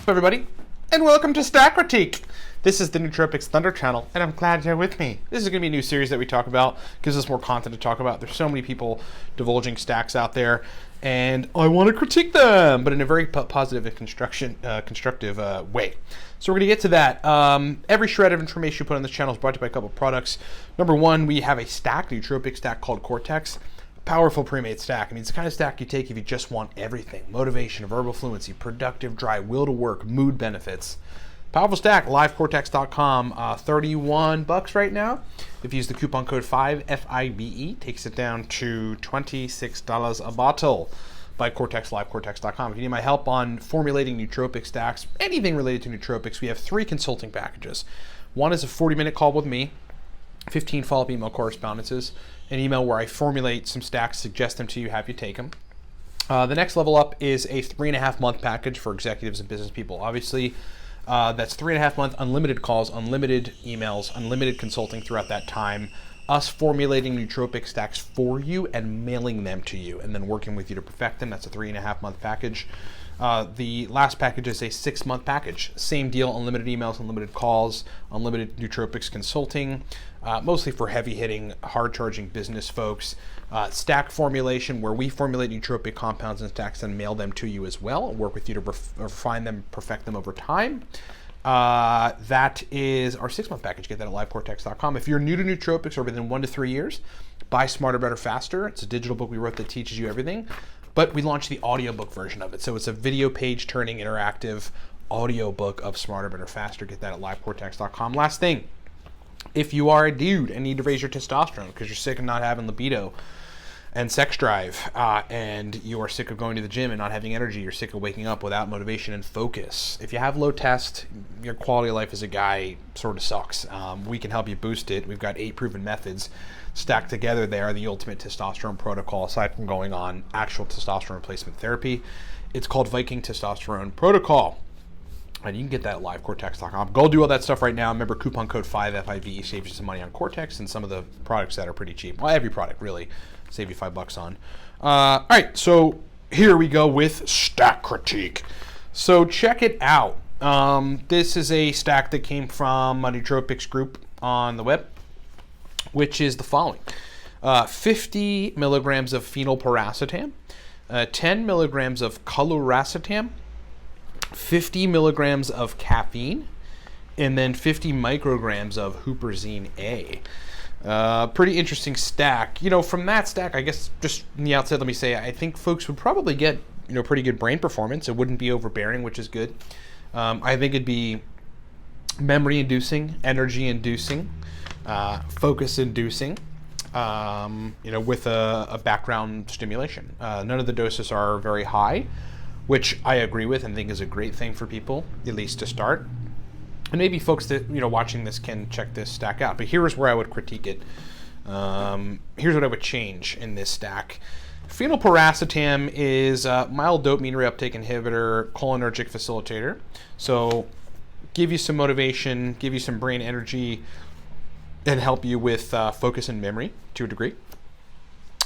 up, everybody, and welcome to Stack Critique. This is the Nootropics Thunder channel, and I'm glad you're with me. This is going to be a new series that we talk about, gives us more content to talk about. There's so many people divulging stacks out there, and I want to critique them, but in a very positive and constructive way. So we're going to get to that. Every shred of information you put on this channel is brought to you by a couple of products. Number one, we have a stack, nootropic stack called Cortex. Powerful pre-made stack. I mean, it's the kind of stack you take if you just want everything. Motivation, verbal fluency, productive drive, will to work, mood benefits. Powerful stack, livecortex.com, $31 right now. If you use the coupon code 5, F-I-B-E, takes it down to $26 a bottle by Cortex, livecortex.com. If you need my help on formulating nootropic stacks, anything related to nootropics, we have 3 consulting packages. One is a 40-minute call with me, 15 follow-up email correspondences, an email where I formulate some stacks, suggest them to you, have you take them. The next level up is a 3.5-month package for executives and business people. Obviously, that's 3.5-month unlimited calls, unlimited emails, unlimited consulting throughout that time, us formulating nootropic stacks for you and mailing them to you, and then working with you to perfect them. That's a 3.5-month package. The last package is a 6-month package. Same deal, unlimited emails, unlimited calls, unlimited nootropics consulting, mostly for heavy-hitting, hard-charging business folks. Stack formulation, where we formulate nootropic compounds and stacks and mail them to you as well, and work with you to refine them, perfect them over time. That is our 6-month package. Get that at livecortex.com. If you're new to nootropics or within 1 to 3 years, buy Smarter, Better, Faster. It's a digital book we wrote that teaches you everything. But we launched the audiobook version of it. So it's a video page turning interactive audiobook of Smarter, Better, Faster. Get that at livecortex.com. Last thing, if you are a dude and need to raise your testosterone because you're sick of not having libido and sex drive, and you are sick of going to the gym and not having energy, you're sick of waking up without motivation and focus. If you have low test, your quality of life as a guy sort of sucks. We can help you boost it. We've got 8 proven methods stacked together. They are the ultimate testosterone protocol, aside from going on actual testosterone replacement therapy. It's called Viking Testosterone Protocol. And you can get that at livecortex.com. Go do all that stuff right now. Remember, coupon code 5, F-I-V-E, saves you some money on Cortex and some of the products that are pretty cheap. Well, every product, really, save you $5 on. All right, so here we go with Stack Critique. So check it out. This is a stack that came from a nootropics group on the web, which is the following. 50 milligrams of phenylpiracetam, 10 milligrams of coluracetam, 50 milligrams of caffeine, and then 50 micrograms of Huperzine A. Pretty interesting stack. You know, from that stack, I guess just on the outset, let me say, I think folks would probably get, pretty good brain performance. It wouldn't be overbearing, which is good. I think it'd be memory-inducing, energy-inducing, focus-inducing, with a background stimulation. None of the doses are very high, which I agree with and think is a great thing for people, at least to start. And maybe folks that, watching this can check this stack out. But here's where I would critique it. Here's what I would change in this stack. Phenylpiracetam is a mild dopamine reuptake inhibitor, cholinergic facilitator. So give you some motivation, give you some brain energy, and help you with focus and memory to a degree.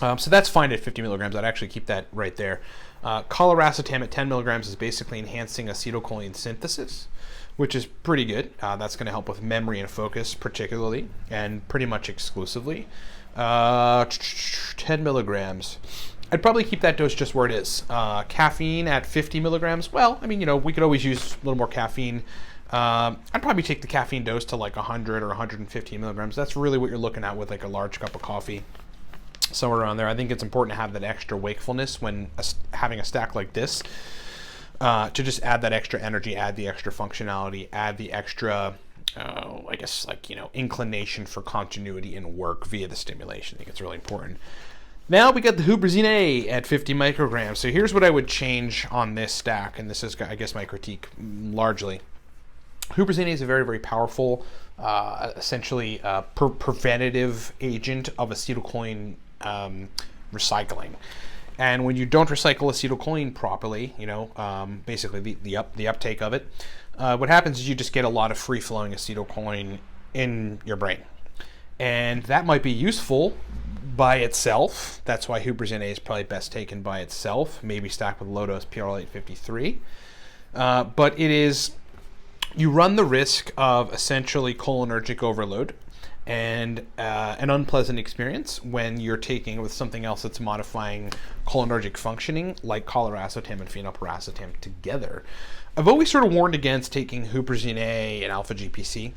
So that's fine at 50 milligrams. I'd actually keep that right there. Coluracetam at 10 milligrams is basically enhancing acetylcholine synthesis, which is pretty good. That's going to help with memory and focus particularly, and pretty much exclusively. 10 milligrams. I'd probably keep that dose just where it is. Caffeine at 50 milligrams. Well, I mean, we could always use a little more caffeine. I'd probably take the caffeine dose to like 100 or 150 milligrams. That's really what you're looking at with like a large cup of coffee, somewhere around there. I think it's important to have that extra wakefulness when having a stack like this, to just add that extra energy, add the extra functionality, add the extra, inclination for continuity in work via the stimulation. I think it's really important. Now we got the Huperzine A at 50 micrograms. So here's what I would change on this stack, and this is, I guess, my critique largely. Huperzine A is a very, very powerful, essentially preventative agent of acetylcholine recycling. And when you don't recycle acetylcholine properly, basically the uptake of it, what happens is you just get a lot of free-flowing acetylcholine in your brain. And that might be useful by itself. That's why Huperzine A is probably best taken by itself, maybe stacked with low-dose PRL-853. but it is, you run the risk of essentially cholinergic overload and an unpleasant experience when you're taking with something else that's modifying cholinergic functioning, like coliracetam and phenylpiracetam together. I've always sort of warned against taking Huperzine A and alpha GPC,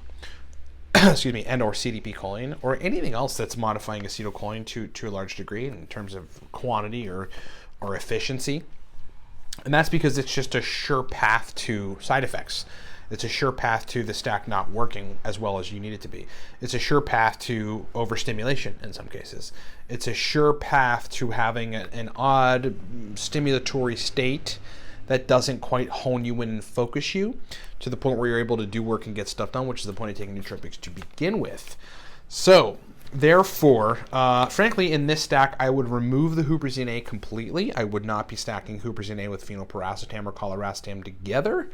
excuse me, and or CDP choline, or anything else that's modifying acetylcholine to a large degree in terms of quantity or efficiency. And that's because it's just a sure path to side effects. It's a sure path to the stack not working as well as you need it to be. It's a sure path to overstimulation in some cases. It's a sure path to having an odd stimulatory state that doesn't quite hone you in and focus you to the point where you're able to do work and get stuff done, which is the point of taking nootropics to begin with. So, therefore, frankly, in this stack, I would remove the Huperzine A completely. I would not be stacking Huperzine A with phenylpiracetam or coliracetam together.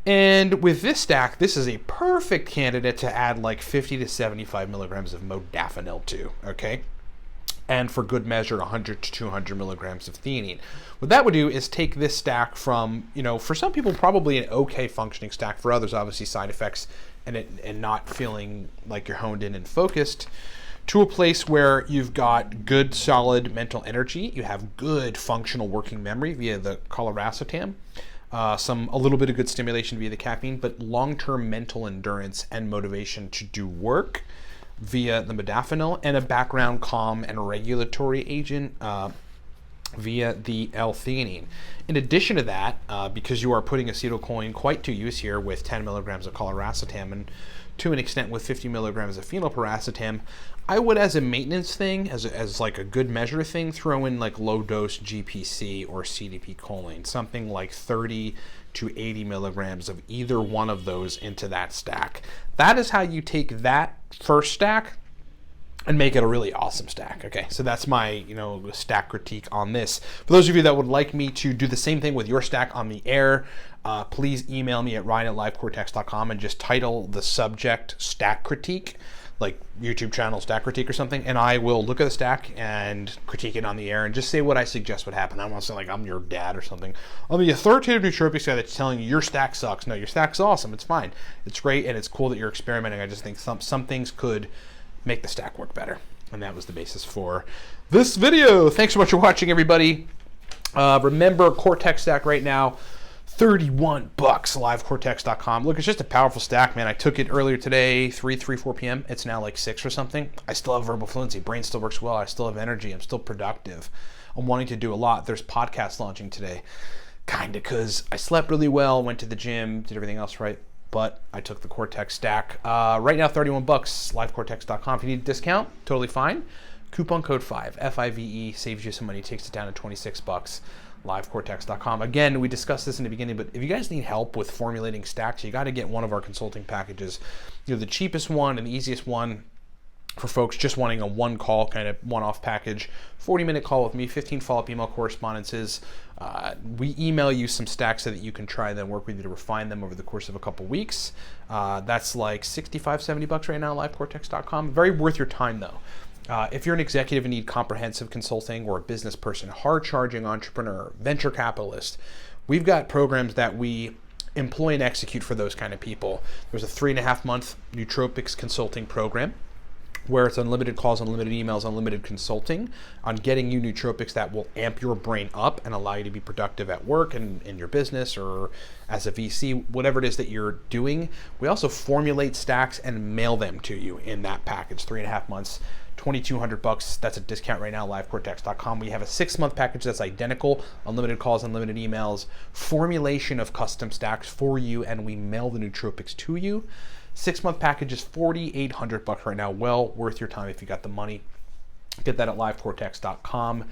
And with this stack, this is a perfect candidate to add like 50 to 75 milligrams of modafinil to, okay? And for good measure, 100 to 200 milligrams of theanine. What that would do is take this stack from, for some people, probably an okay functioning stack. For others, obviously side effects and not feeling like you're honed in and focused, to a place where you've got good, solid mental energy. You have good functional working memory via the coliracetam. A little bit of good stimulation via the caffeine, but long-term mental endurance and motivation to do work via the modafinil, and a background calm and regulatory agent via the L-theanine. In addition to that, because you are putting acetylcholine quite to use here with 10 milligrams of coliracetam and to an extent with 50 milligrams of phenylpiracetam, I would, as a maintenance thing, as like a good measure thing, throw in like low dose GPC or CDP choline, something like 30 to 80 milligrams of either one of those into that stack. That is how you take that first stack and make it a really awesome stack. Okay, so that's my stack critique on this. For those of you that would like me to do the same thing with your stack on the air, please email me at ryan@livecortex.com and just title the subject stack critique, like YouTube channel stack critique or something, and I will look at the stack and critique it on the air and just say what I suggest would happen. I don't want to sound like I'm your dad or something. I'm the authoritative nootropics guy that's telling you your stack sucks. No, your stack's awesome. It's fine. It's great, and it's cool that you're experimenting. I just think some things could make the stack work better. And that was the basis for this video. Thanks so much for watching, everybody. Remember, Cortex stack right now, $31, livecortex.com. Look, it's just a powerful stack, man. I took it earlier today, 4 p.m. It's now like 6 or something. I still have verbal fluency. Brain still works well. I still have energy. I'm still productive. I'm wanting to do a lot. There's podcasts launching today, kind of because I slept really well, went to the gym, did everything else right. But I took the Cortex stack. Right now, $31, livecortex.com. If you need a discount, totally fine. Coupon code 5, F-I-V-E, saves you some money, takes it down to $26, livecortex.com. Again, we discussed this in the beginning, but if you guys need help with formulating stacks, you got to get one of our consulting packages. The cheapest one and the easiest one for folks just wanting a one-call kind of one-off package, 40-minute call with me, 15 follow-up email correspondences. We email you some stacks so that you can try them, work with you to refine them over the course of a couple weeks. That's like $65, $70 right now, livecortex.com. Very worth your time, though. If you're an executive and need comprehensive consulting, or a business person, hard-charging entrepreneur, venture capitalist, we've got programs that we employ and execute for those kind of people. There's a 3.5-month nootropics consulting program where it's unlimited calls, unlimited emails, unlimited consulting on getting you nootropics that will amp your brain up and allow you to be productive at work and in your business or as a VC, whatever it is that you're doing. We also formulate stacks and mail them to you in that package, 3.5 months, $2,200. That's a discount right now, livecortex.com. We have a 6-month package that's identical, unlimited calls, unlimited emails, formulation of custom stacks for you, and we mail the nootropics to you. 6-month package is $4,800 right now. Well worth your time if you got the money. Get that at livecortex.com.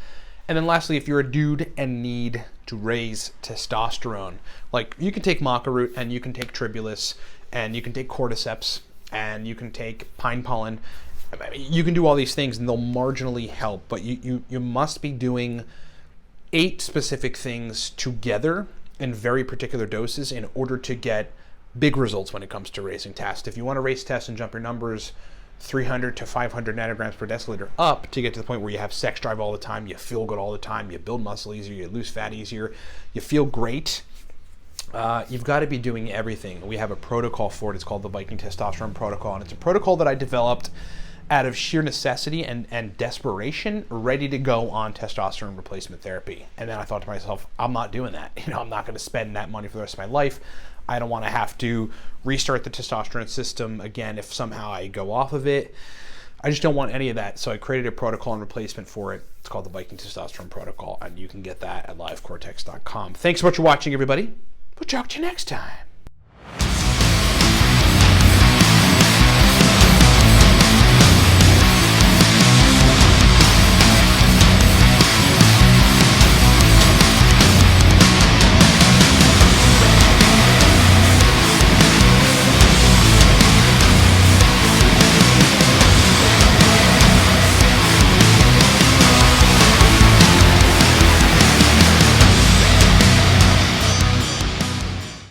And then lastly, if you're a dude and need to raise testosterone, like you can take maca root and you can take tribulus and you can take cordyceps and you can take pine pollen. You can do all these things and they'll marginally help, but you must be doing 8 specific things together in very particular doses in order to get big results when it comes to raising test. If you want to raise test and jump your numbers 300 to 500 nanograms per deciliter up to get to the point where you have sex drive all the time, you feel good all the time, you build muscle easier, you lose fat easier, you feel great, you've got to be doing everything. We have a protocol for it. It's called the Viking Testosterone Protocol, and it's a protocol that I developed out of sheer necessity and desperation, ready to go on testosterone replacement therapy. And then I thought to myself, I'm not doing that. I'm not going to spend that money for the rest of my life. I don't want to have to restart the testosterone system again if somehow I go off of it. I just don't want any of that. So I created a protocol and replacement for it. It's called the Viking Testosterone Protocol, and you can get that at livecortex.com. Thanks so much for watching, everybody. We'll talk to you next time.